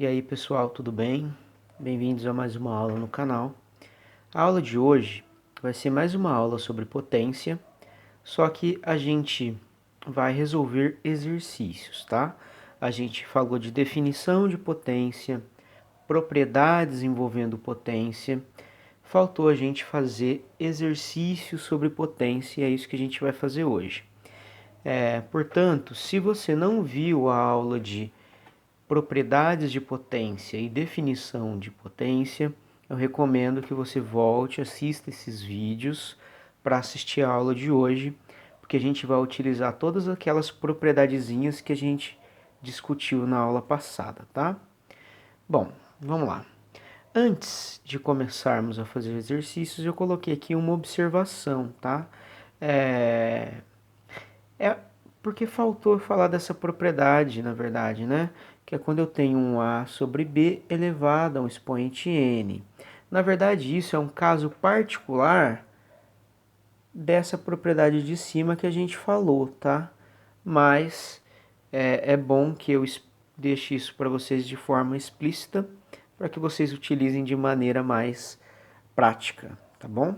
E aí pessoal, tudo bem? Bem-vindos a mais uma aula no canal. A aula de hoje vai ser mais uma aula sobre potência, só que a gente vai resolver exercícios, tá? A gente falou de definição de potência, propriedades envolvendo potência, faltou a gente fazer exercícios sobre potência e é isso que a gente vai fazer hoje. Portanto, se você não viu a aula de propriedades de potência e definição de potência, eu recomendo que você volte, assista esses vídeos para assistir a aula de hoje, porque a gente vai utilizar todas aquelas propriedadezinhas que a gente discutiu na aula passada, tá? Bom, vamos lá. Antes de começarmos a fazer exercícios, eu coloquei aqui uma observação, tá? É porque faltou falar dessa propriedade, na verdade, né? Que é quando eu tenho um A sobre B elevado a um expoente N. Na verdade, isso é um caso particular dessa propriedade de cima que a gente falou, tá? Mas é bom que eu deixe isso para vocês de forma explícita, para que vocês utilizem de maneira mais prática, tá bom?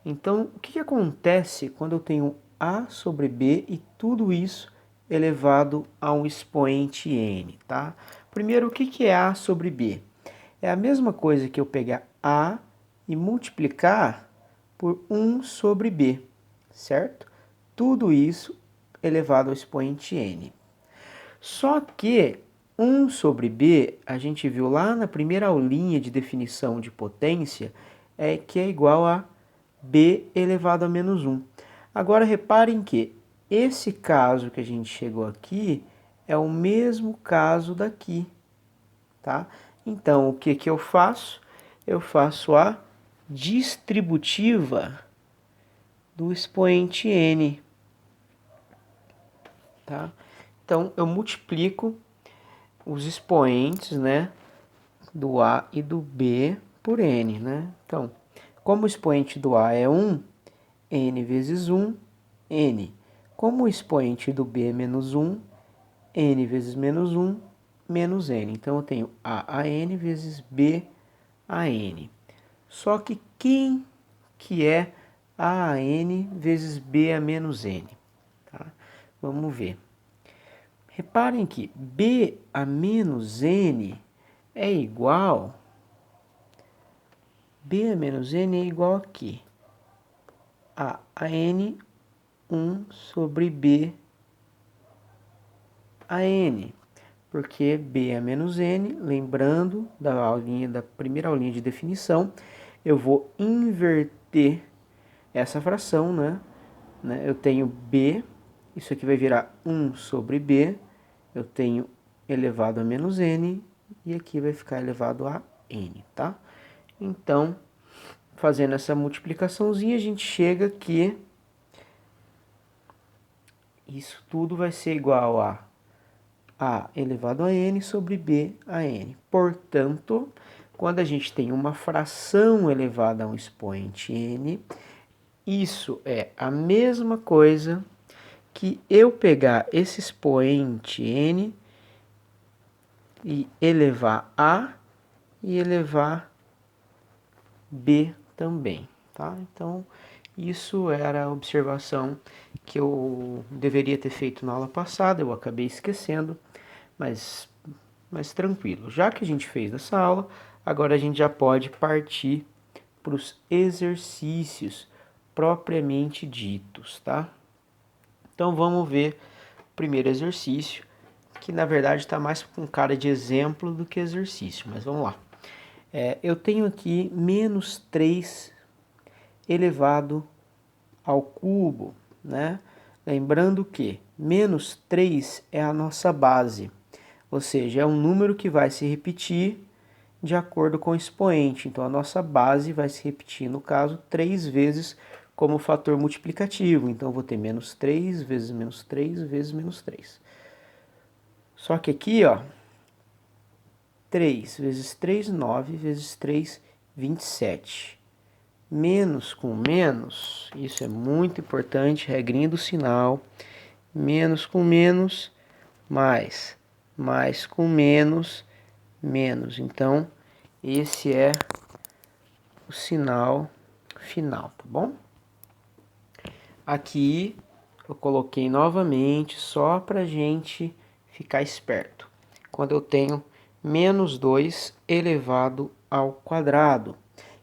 Então, o que acontece quando eu tenho A sobre B e tudo isso elevado a um expoente N, tá? Primeiro, o que é A sobre B? É a mesma coisa que eu pegar A e multiplicar por 1 sobre B, certo? Tudo isso elevado ao expoente N. Só que 1 sobre B, a gente viu lá na primeira aulinha de definição de potência, que é igual a B elevado a menos 1. Agora reparem que esse caso que a gente chegou aqui é o mesmo caso daqui, tá? Então, o que eu faço? Eu faço a distributiva do expoente n, tá? Então, eu multiplico os expoentes, né, do A e do B por n, né? Então, como o expoente do A é 1, n vezes 1, n. Como o expoente do B é menos 1, n vezes menos 1, menos n. Então, eu tenho A a n vezes B a n. Só que quem que é A a n vezes B a menos n? Tá? Vamos ver. Reparem que B a menos n é igual... B a menos n é igual a quê? A n 1 sobre B a n, porque B é menos n, lembrando da primeira aulinha de definição, eu vou inverter essa fração, né? Eu tenho B, isso aqui vai virar 1 sobre B, eu tenho elevado a menos n, e aqui vai ficar elevado a n, tá? Então, fazendo essa multiplicaçãozinha, a gente chega que isso tudo vai ser igual a elevado a n sobre b a n. Portanto, quando a gente tem uma fração elevada a um expoente n, isso é a mesma coisa que eu pegar esse expoente n e elevar a e elevar b também, tá? Então, isso era a observação que eu deveria ter feito na aula passada, eu acabei esquecendo, mas tranquilo. Já que a gente fez essa aula, agora a gente já pode partir para os exercícios propriamente ditos, tá? Então vamos ver o primeiro exercício, que na verdade está mais com cara de exemplo do que exercício, mas vamos lá. Eu tenho aqui menos 3 elevado ao cubo, né? Lembrando que menos 3 é a nossa base, ou seja, é um número que vai se repetir de acordo com o expoente. Então, a nossa base vai se repetir, no caso, 3 vezes como fator multiplicativo. Então, eu vou ter menos 3 vezes menos 3 vezes menos 3. Só que aqui, ó, 3 vezes 3, 9 vezes 3, 27. Menos com menos, isso é muito importante, regrinha do sinal. Menos com menos, mais. Mais com menos, menos. Então, esse é o sinal final, tá bom? Aqui eu coloquei novamente só para a gente ficar esperto. Quando eu tenho menos 2 elevado ao quadrado.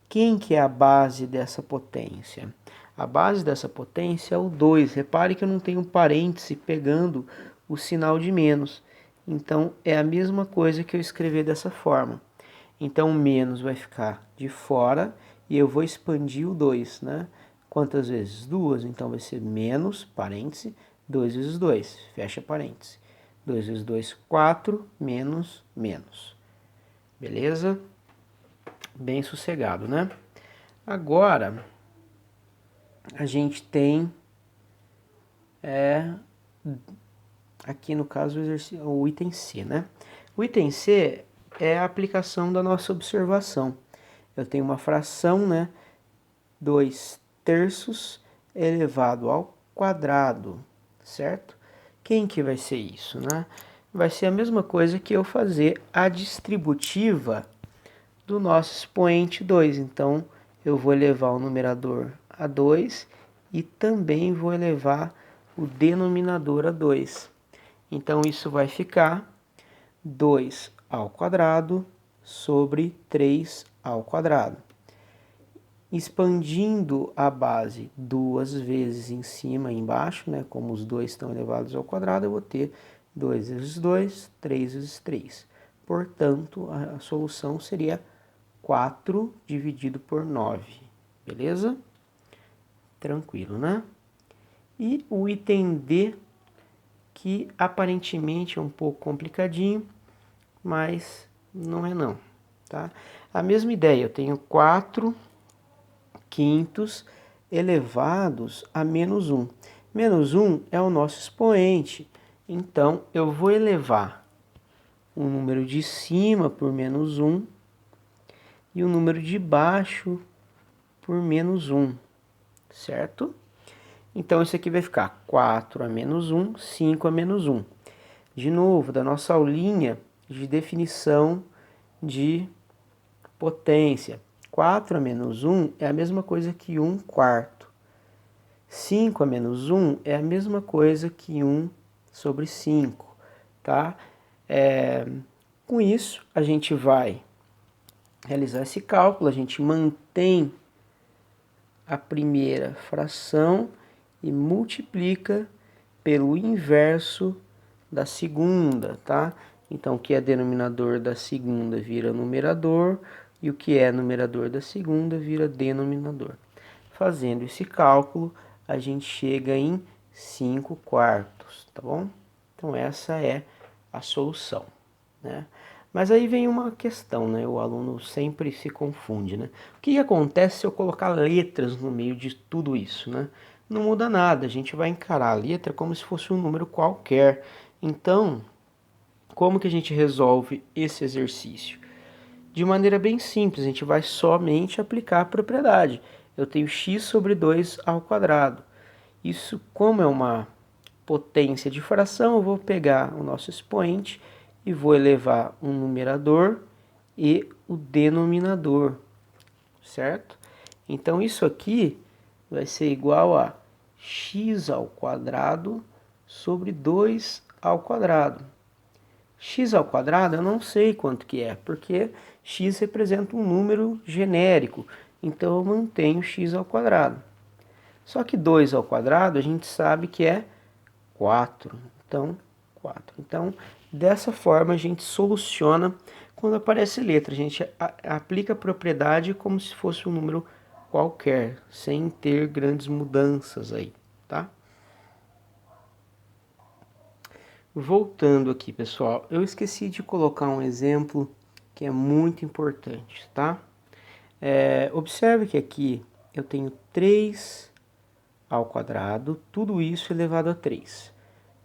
Quem que é a base dessa potência? A base dessa potência é o 2. Repare que eu não tenho parêntese pegando o sinal de menos. Então, é a mesma coisa que eu escrever dessa forma. Então, o menos vai ficar de fora e eu vou expandir o 2, né? Quantas vezes? 2. Então, vai ser menos, parêntese, 2 vezes 2, fecha parêntese. 2 vezes 2, 4, menos, menos. Beleza? Bem sossegado, né? Agora, a gente tem aqui no caso o item C, né? O item C é a aplicação da nossa observação. Eu tenho uma fração, né? 2 terços elevado ao quadrado, certo? Quem que vai ser isso, né? Vai ser a mesma coisa que eu fazer a distributiva do nosso expoente 2. Então, eu vou elevar o numerador a 2 e também vou elevar o denominador a 2. Então, isso vai ficar 2 ao quadrado sobre 3 ao quadrado. Expandindo a base duas vezes em cima e embaixo, né, como os dois estão elevados ao quadrado, eu vou ter 2 vezes 2, 3 vezes 3. Portanto, a solução seria 4 dividido por 9. Beleza? Tranquilo, né? E o item D, que aparentemente é um pouco complicadinho, mas não é não, tá? A mesma ideia, eu tenho 4 quintos elevados a menos 1. Menos 1 é o nosso expoente, então eu vou elevar o número de cima por menos 1 e o número de baixo por menos 1, certo? Então isso aqui vai ficar 4 a menos 1, 5 a menos 1. De novo, da nossa aulinha de definição de potência. 4 a menos 1 é a mesma coisa que 1 quarto. 5 a menos 1 é a mesma coisa que 1 sobre 5, tá? Com isso, a gente vai realizar esse cálculo, a gente mantém a primeira fração e multiplica pelo inverso da segunda, tá? Então, o que é denominador da segunda vira numerador e o que é numerador da segunda vira denominador. Fazendo esse cálculo, a gente chega em 5 quartos, tá bom? Então, essa é a solução, né? Mas aí vem uma questão, né? O aluno sempre se confunde, né? O que acontece se eu colocar letras no meio de tudo isso, né? Não muda nada, a gente vai encarar a letra como se fosse um número qualquer. Então, como que a gente resolve esse exercício? De maneira bem simples, a gente vai somente aplicar a propriedade. Eu tenho x sobre 2 ao quadrado. Isso, como é uma potência de fração, eu vou pegar o nosso expoente e vou elevar o numerador e o denominador, certo? Então, isso aqui vai ser igual a x ao quadrado sobre 2 ao quadrado. X ao quadrado eu não sei quanto que é, porque x representa um número genérico, então eu mantenho x ao quadrado. Só que 2 ao quadrado a gente sabe que é 4, então 4. Então, dessa forma a gente soluciona quando aparece letra. A gente aplica a propriedade como se fosse um número qualquer, sem ter grandes mudanças aí, tá? Voltando aqui, pessoal, eu esqueci de colocar um exemplo que é muito importante, tá? Observe que aqui eu tenho 3 ao quadrado, tudo isso elevado a 3.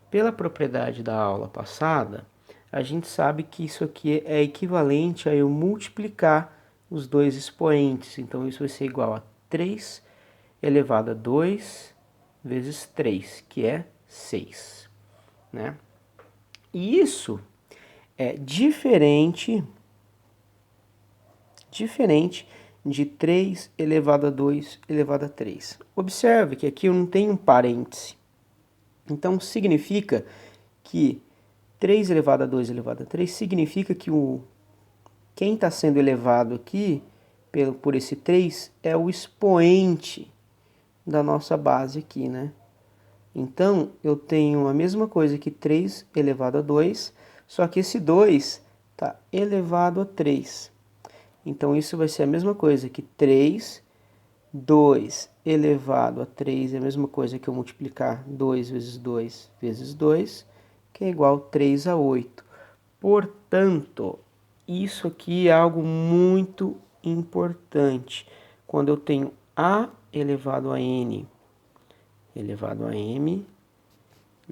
Pela propriedade da aula passada, a gente sabe que isso aqui é equivalente a eu multiplicar os dois expoentes. Então, isso vai ser igual a 3 elevado a 2 vezes 3, que é 6, né? E isso é diferente diferente de 3 elevado a 2 elevado a 3. Observe que aqui eu não tenho um parêntese. Então, significa que 3 elevado a 2 elevado a 3 significa que quem está sendo elevado aqui por esse 3 é o expoente da nossa base aqui, né? Então, eu tenho a mesma coisa que 3 elevado a 2, só que esse 2 está elevado a 3. Então, isso vai ser a mesma coisa que 3, 2 elevado a 3 é a mesma coisa que eu multiplicar 2 vezes 2 vezes 2, que é igual a 3 a 8. Portanto, isso aqui é algo muito importante. Quando eu tenho A elevado a N elevado a M,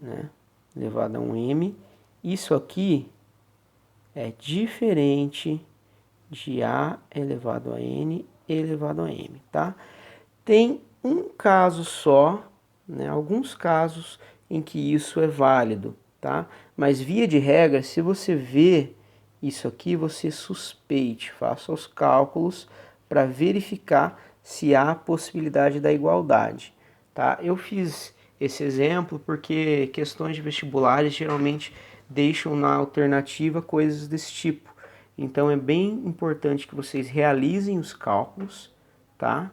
né? Elevado a um M, isso aqui é diferente de A elevado a N elevado a M, tá? Tem um caso só, né? Alguns casos em que isso é válido, tá? Mas via de regra, se você vê isso aqui, você suspeite, faça os cálculos para verificar se há possibilidade da igualdade, tá? Eu fiz esse exemplo porque questões de vestibulares geralmente deixam na alternativa coisas desse tipo. Então é bem importante que vocês realizem os cálculos, tá?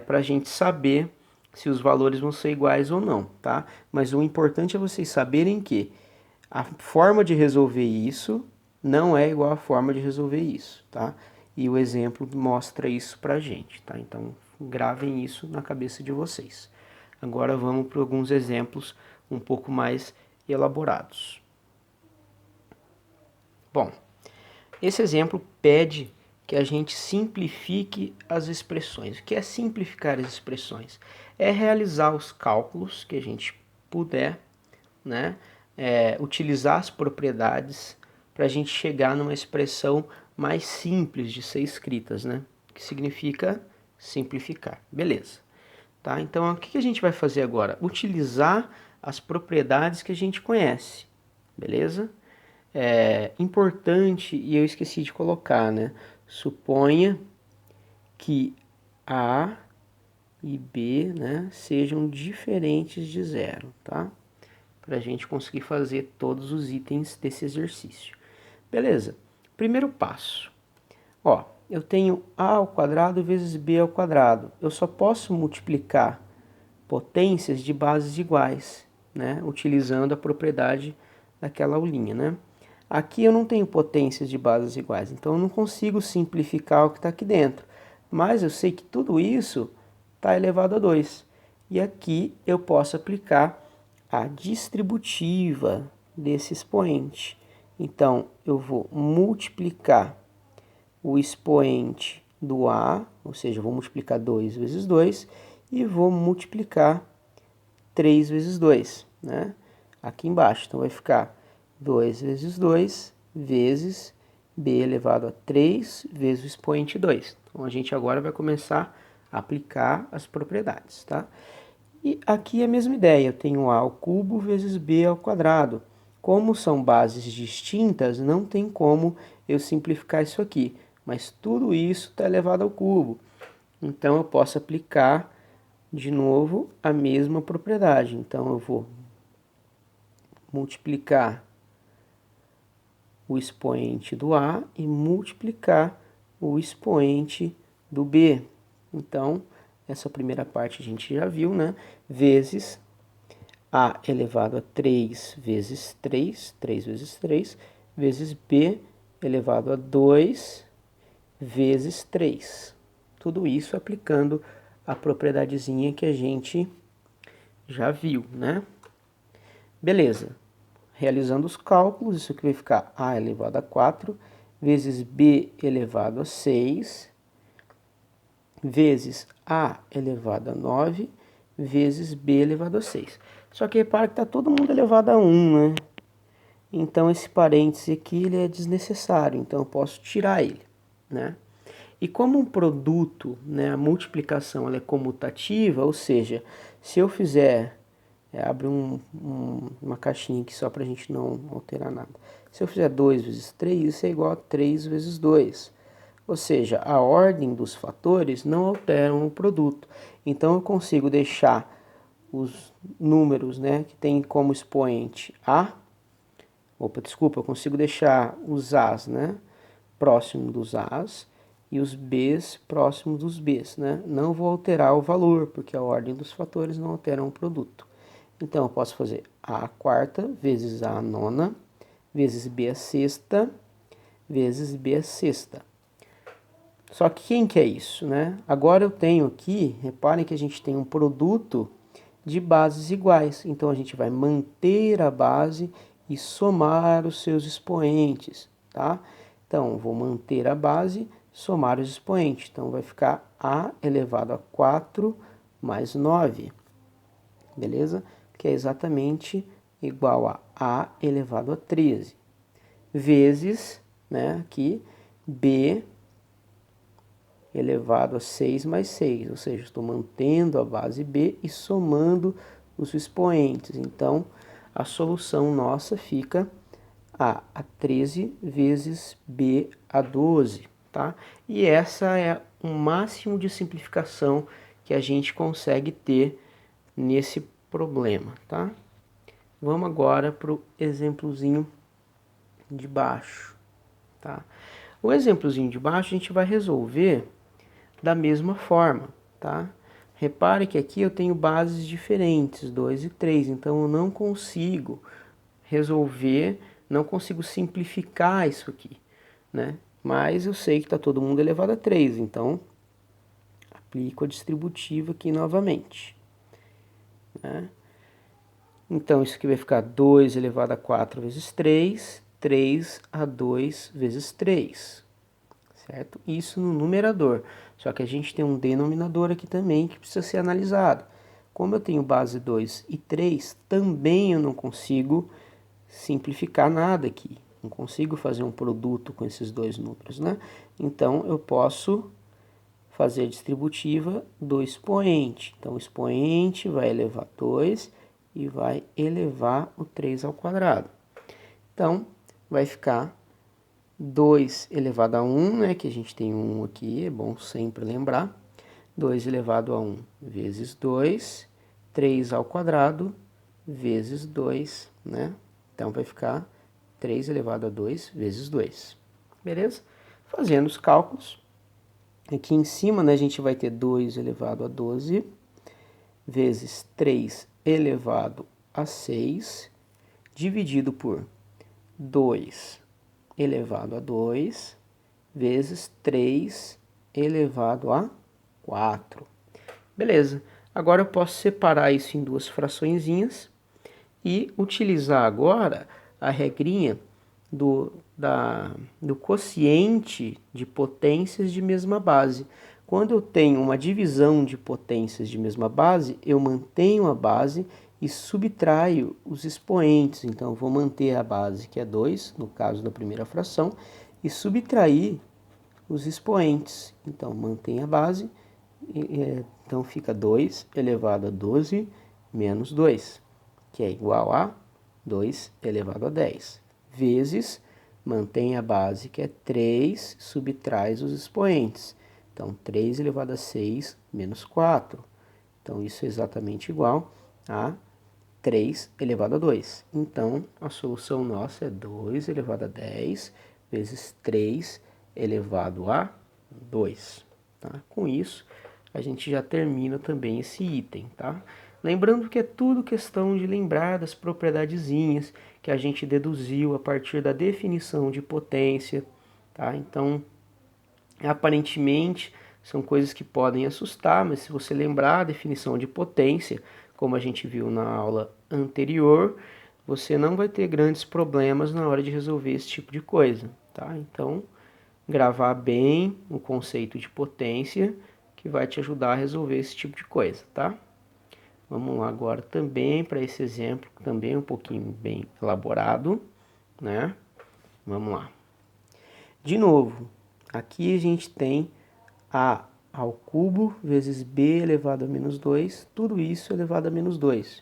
Para a gente saber se os valores vão ser iguais ou não, tá? Mas o importante é vocês saberem que a forma de resolver isso não é igual à forma de resolver isso, tá? E o exemplo mostra isso pra gente, tá? Então, gravem isso na cabeça de vocês. Agora vamos para alguns exemplos um pouco mais elaborados. Bom, esse exemplo pede que a gente simplifique as expressões. O que é simplificar as expressões? É realizar os cálculos que a gente puder, né? Utilizar as propriedades para a gente chegar numa expressão mais simples de ser escritas, né? Que significa simplificar. Beleza. Tá? Então, o que a gente vai fazer agora? Utilizar as propriedades que a gente conhece. Beleza? Importante, e eu esqueci de colocar, né? Suponha que A e B, né, sejam diferentes de zero, tá? Para a gente conseguir fazer todos os itens desse exercício. Beleza, primeiro passo. Ó, eu tenho A ao quadrado vezes B ao quadrado. Eu só posso multiplicar potências de bases iguais, né? Utilizando a propriedade daquela aulinha, né? Aqui eu não tenho potências de bases iguais, então eu não consigo simplificar o que está aqui dentro. Mas eu sei que tudo isso está elevado a 2. E aqui eu posso aplicar a distributiva desse expoente. Então, eu vou multiplicar o expoente do A, ou seja, eu vou multiplicar 2 vezes 2, e vou multiplicar 3 vezes 2, né? Aqui embaixo. Então, vai ficar 2 vezes 2 vezes B elevado a 3 vezes o expoente 2. Então, a gente agora vai começar a aplicar as propriedades, tá? E aqui é a mesma ideia, eu tenho A ao cubo vezes B ao quadrado. Como são bases distintas, não tem como eu simplificar isso aqui, mas tudo isso está elevado ao cubo. Então eu posso aplicar de novo a mesma propriedade. Então eu vou multiplicar o expoente do A e multiplicar o expoente do B. Então, essa primeira parte a gente já viu, né? Vezes A elevado a 3 vezes 3, 3 vezes 3, vezes B elevado a 2 vezes 3. Tudo isso aplicando a propriedadezinha que a gente já viu, né? Beleza. Realizando os cálculos, isso aqui vai ficar A elevado a 4 vezes B elevado a 6 vezes A elevado a 9 vezes B elevado a 6. Só que repara que está todo mundo elevado a 1, né? Então esse parêntese aqui ele é desnecessário, então eu posso tirar ele, né? E como um produto, né, a multiplicação ela é comutativa, ou seja, se eu fizer, abre uma caixinha aqui só para a gente não alterar nada. Se eu fizer 2 vezes 3, isso é igual a 3 vezes 2. Ou seja, a ordem dos fatores não alteram o produto. Então eu consigo deixar os números, né, que tem como expoente A, eu consigo deixar os A's, né, próximo dos A's e os B's próximo dos B's, né? Não vou alterar o valor, porque a ordem dos fatores não altera o produto. Então eu posso fazer A à quarta vezes A à nona vezes B à sexta vezes B à sexta. Só que quem que é isso, né? Agora eu tenho aqui, reparem que a gente tem um produto de bases iguais. Então a gente vai manter a base e somar os seus expoentes, tá? Então vou manter a base, somar os expoentes. Então vai ficar A elevado a 4 mais 9, beleza? Que é exatamente igual a A elevado a 13, vezes, né, aqui, B elevado a 6 mais 6, ou seja, estou mantendo a base B e somando os expoentes. Então, a solução nossa fica A a 13 vezes B a 12, tá? E essa é o máximo de simplificação que a gente consegue ter nesse problema, tá? Vamos agora para o exemplozinho de baixo, tá? O exemplozinho de baixo a gente vai resolver da mesma forma, tá? Repare que aqui eu tenho bases diferentes, 2 e 3, então eu não consigo resolver, não consigo simplificar isso aqui, né? Mas eu sei que está todo mundo elevado a 3, então aplico a distributiva aqui novamente, né? Então isso aqui vai ficar 2 elevado a 4 vezes 3, 3 a 2 vezes 3, certo? Isso no numerador. Só que a gente tem um denominador aqui também que precisa ser analisado. Como eu tenho base 2 e 3, também eu não consigo simplificar nada aqui. Não consigo fazer um produto com esses dois números, né? Então, eu posso fazer a distributiva do expoente. Então, o expoente vai elevar 2 e vai elevar o 3 ao quadrado. Então, vai ficar 2 elevado a 1, né, que a gente tem 1 aqui, é bom sempre lembrar. 2 elevado a 1 vezes 2, 3 ao quadrado vezes 2, né? Então vai ficar 3 elevado a 2 vezes 2. Beleza? Fazendo os cálculos, aqui em cima, né, a gente vai ter 2 elevado a 12 vezes 3 elevado a 6, dividido por 2 elevado a 2 vezes 3 elevado a 4. Beleza. Agora eu posso separar isso em duas fraçõezinhas e utilizar agora a regrinha do quociente de potências de mesma base. Quando eu tenho uma divisão de potências de mesma base, eu mantenho a base e subtraio os expoentes. Então, eu vou manter a base, que é 2, no caso da primeira fração, e subtrair os expoentes. Então, mantém a base, então fica 2 elevado a 12 menos 2, que é igual a 2 elevado a 10, vezes, mantém a base, que é 3, subtrai os expoentes. Então, 3 elevado a 6 menos 4. Então, isso é exatamente igual a 3 elevado a 2. Então, a solução nossa é 2 elevado a 10 vezes 3 elevado a 2. Tá? Com isso, a gente já termina também esse item, tá? Lembrando que é tudo questão de lembrar das propriedadezinhas que a gente deduziu a partir da definição de potência, tá? Então, aparentemente, são coisas que podem assustar, mas se você lembrar a definição de potência, como a gente viu na aula anterior, você não vai ter grandes problemas na hora de resolver esse tipo de coisa, tá? Então, gravar bem o conceito de potência que vai te ajudar a resolver esse tipo de coisa, tá? Vamos lá agora também para esse exemplo, também um pouquinho bem elaborado, né? Vamos lá. De novo, aqui a gente tem A ao cubo vezes B elevado a menos 2, tudo isso elevado a menos 2.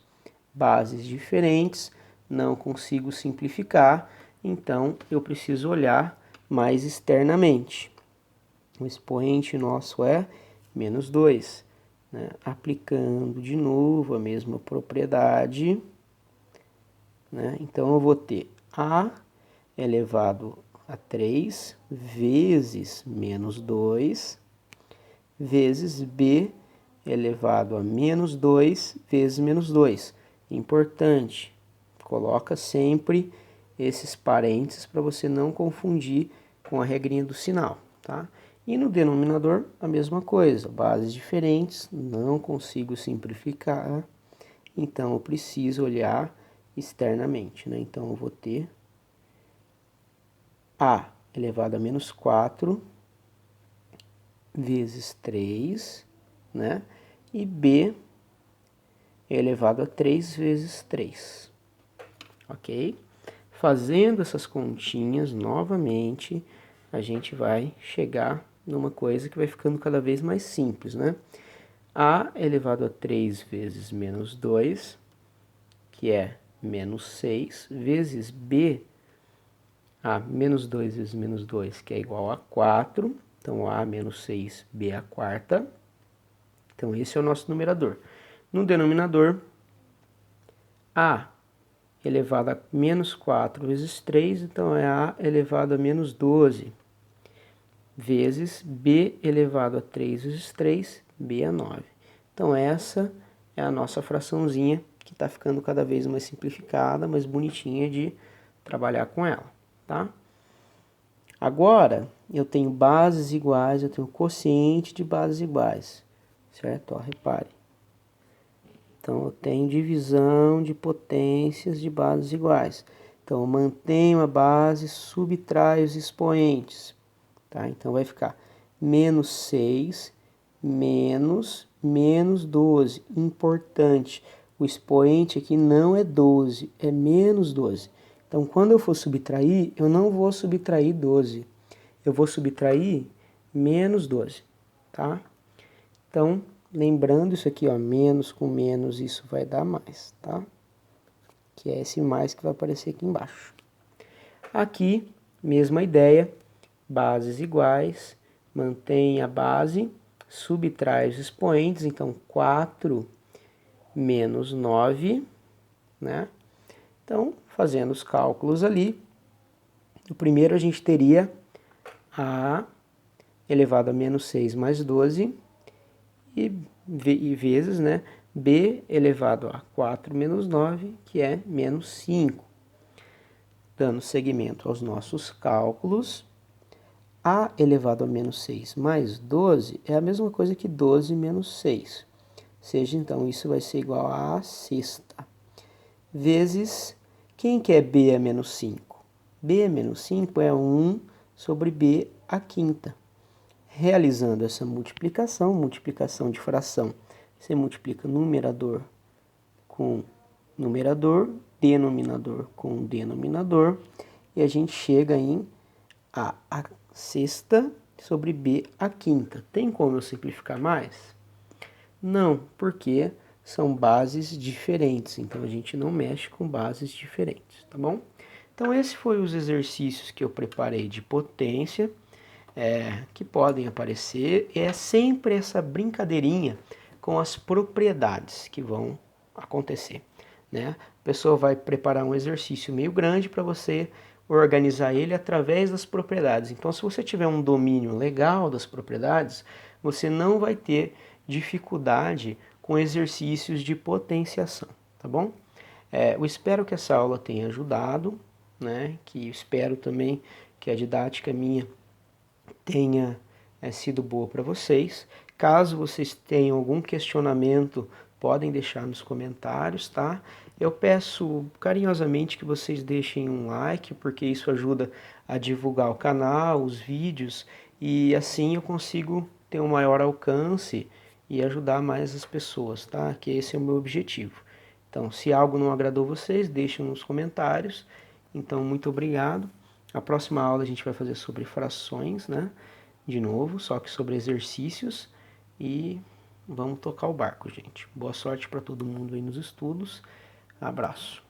Bases diferentes, não consigo simplificar, então eu preciso olhar mais externamente. O expoente nosso é menos 2. Né? Aplicando de novo a mesma propriedade, né? Então eu vou ter A elevado a 3 vezes menos 2 vezes B elevado a menos 2 vezes menos 2. Importante, coloca sempre esses parênteses para você não confundir com a regrinha do sinal, tá? E no denominador, a mesma coisa, bases diferentes, não consigo simplificar, então eu preciso olhar externamente, né? Então eu vou ter A elevado a menos 4 vezes 3, né? E B elevado a 3 vezes 3, ok? Fazendo essas continhas novamente, a gente vai chegar numa coisa que vai ficando cada vez mais simples, né? A elevado a 3 vezes menos 2, que é menos 6, vezes B, A menos 2 vezes menos 2, que é igual a 4. Então, A menos 6, B a quarta. Então, esse é o nosso numerador. No denominador, A elevado a menos 4 vezes 3, então é A elevado a menos 12, vezes B elevado a 3 vezes 3, B a 9. Então essa é a nossa fraçãozinha que está ficando cada vez mais simplificada, mais bonitinha de trabalhar com ela, tá? Agora, eu tenho bases iguais, eu tenho quociente de bases iguais, certo? Ó, repare. Então, eu tenho divisão de potências de bases iguais. Então, eu mantenho a base, subtraio os expoentes. Tá? Então, vai ficar menos 6 menos 12. Importante, o expoente aqui não é 12, é menos 12. Então, quando eu for subtrair, eu não vou subtrair 12. Eu vou subtrair menos 12. Tá? Então, lembrando isso aqui, ó, menos com menos, isso vai dar mais, tá? Que é esse mais que vai aparecer aqui embaixo. Aqui, mesma ideia, bases iguais, mantém a base, subtrai os expoentes, então 4 menos 9, né? Então, fazendo os cálculos ali, o primeiro a gente teria A elevado a menos 6 mais 12, e vezes, né, B elevado a 4 menos 9, que é menos 5. Dando seguimento aos nossos cálculos, A elevado a menos 6 mais 12 é a mesma coisa que 12 menos 6. Ou seja, então, isso vai ser igual a sexta. Vezes, quem que é B a menos 5? B a menos 5 é 1 sobre B a quinta. Realizando essa multiplicação de fração, você multiplica numerador com numerador, denominador com denominador, e a gente chega em A sexta sobre B a quinta. Tem como eu simplificar mais? Não, porque são bases diferentes, então a gente não mexe com bases diferentes, tá bom? Então esse foi os exercícios que eu preparei de potência, que podem aparecer, é sempre essa brincadeirinha com as propriedades que vão acontecer, né? A pessoa vai preparar um exercício meio grande para você organizar ele através das propriedades. Então, se você tiver um domínio legal das propriedades, você não vai ter dificuldade com exercícios de potenciação, tá bom? Eu espero que essa aula tenha ajudado, né? Que espero também que a didática minha tenha sido boa para vocês. Caso vocês tenham algum questionamento, podem deixar nos comentários, tá? Eu peço carinhosamente que vocês deixem um like, porque isso ajuda a divulgar o canal, os vídeos, e assim eu consigo ter um maior alcance e ajudar mais as pessoas, tá? Que esse é o meu objetivo. Então, se algo não agradou vocês, deixem nos comentários. Então, muito obrigado. A próxima aula a gente vai fazer sobre frações, né? De novo, só que sobre exercícios. E vamos tocar o barco, gente. Boa sorte para todo mundo aí nos estudos. Abraço.